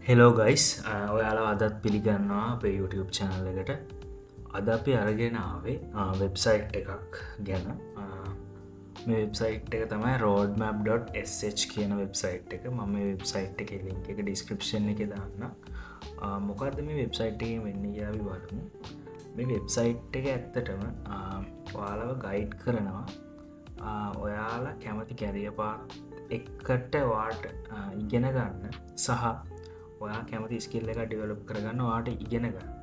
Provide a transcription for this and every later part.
Hello guys ඔයාලා අදත් පිළිගන්නවා අපේ YouTube චැනල් එකට අද අපි අරගෙන ආවේ වෙබ්සයිට් එකක් ගැන මේ වෙබ්සයිට් එක තමයි roadmap.sh කියන වෙබ්සයිට් එක මම වෙබ්සයිට් එක ලින්ක් එක ඩිස්ක්‍රිප්ෂන් එක දාන්න මොකක්ද මේ වෙබ්සයිට් එක වෙන්න යාවි බලමු මේ වෙබ්සයිට් එක ඇත්තටම ඔයාලව ගයිඩ් කරනවා ඔයාලා කැමති කැරිය පාත් එක්කට වාට ඉගෙන ගන්න සහ ඔයා කැමති ස්කිල්ල එක ඩිවලප් කරගන්න වාට ඉගෙන ගන්න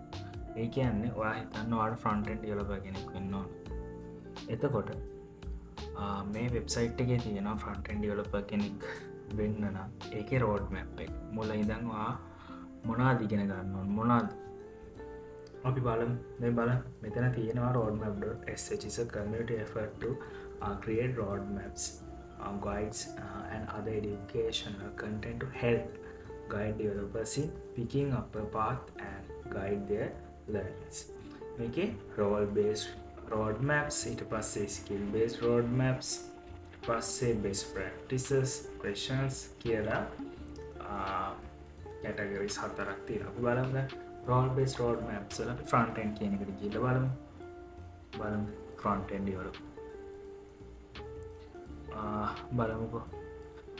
ඒ කියන්නේ ඔයා හිතන්න වාට ෆ්‍රන්ටෙන්ඩ් ඩිවලපර් කෙනෙක් වෙන්න ඕන එතකොට මේ වෙබ්සයිට් එකේ තියෙනවා ෆ්‍රන්ටෙන්ඩ් ඩිවලපර් කෙනෙක් වෙන්න නම් ඒකේ රෝඩ් මැප් එක මුල ඉඳන් ඔයා මොනවද ඉගෙන ගන්න ඕන මොනවද අපි බලමු මේ බලන්න මෙතන තියෙනවා roadmap.sh is a community effort to create roadmaps guides and other educational content to help guide developers in picking up a path and guide their learnings. මේකේ role based roadmaps ඊට පස්සේ skill based roadmaps ඊට පස්සේ best practices questions කියලා categories හතරක් තියෙනවා. අපි බලමු දැන් role based roadmaps වල front end කියන එකට ගිහලා බලමු front end development බලමුකෝ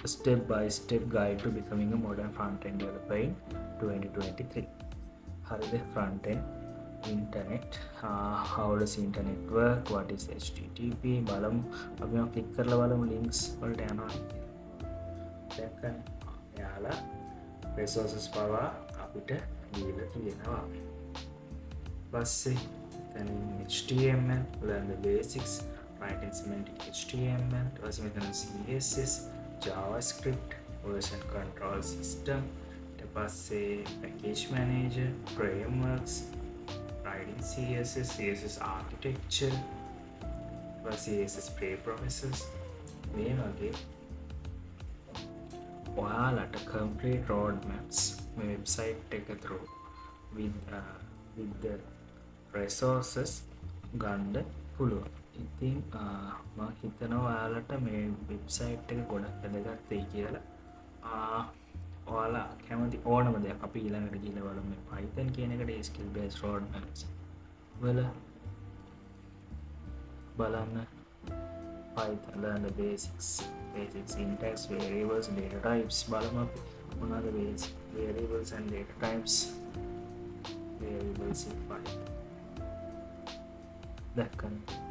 step by step guide to becoming a modern front-end developer in 2023 හරිද front end internet how does internet work what is http බලමු අපි මම ක්ලික් කරලා බලමු links වලට යනවා දැක්කනේ යාලා resources පවා අපිට දීලා තියෙනවා පස්සේ then html learn the basics writing semantic html ඊට මෙතන css JavaScript, version control system, package manager, frameworks, writing CSS architecture, CSS preprocessors. මේ වගේ ඔයාලට complete roadmaps මේ website එක through with the resources ගන්න පුළුවන්. ඉතින් මම හිතනවා ඔයාලට මේ වෙබ්සයිට් එක ගොඩක් වැදගත් වෙයි කියලා. ඔයාලා කැමති ඕනම දෙයක් අපි ඊළඟට ගිහලා බලමු මේ Python කියන එකට skill based roadmaps වල බලන්න Python learn the basic syntax variables data types බලමු අපි මොනවාද basic variables and data types variables in Python දැක්කනේ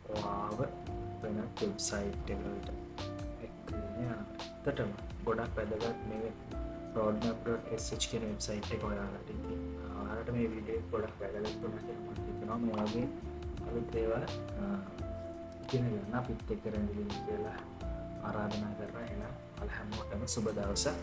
ඔයාව වෙන වෙබ්සයිට් එකකට එක්කගෙන ඇත්තටම ගොඩක් වැදගත් මේ roadmap.sh කියන වෙබ්සයිට් එක ඔයාලට ඉතින් ඔයාලට මේ වීඩියෝ එක ගොඩක් වැදගත් වුණා කියලා මම හිතනවා මේ වගේ අලුත් ඒවා ඉගෙන ගන්න අපිත් එක්ක රැඳෙන්න කියලා ආරාධනා කරනවා එහෙනම් හැමෝටම සුබ දවසක්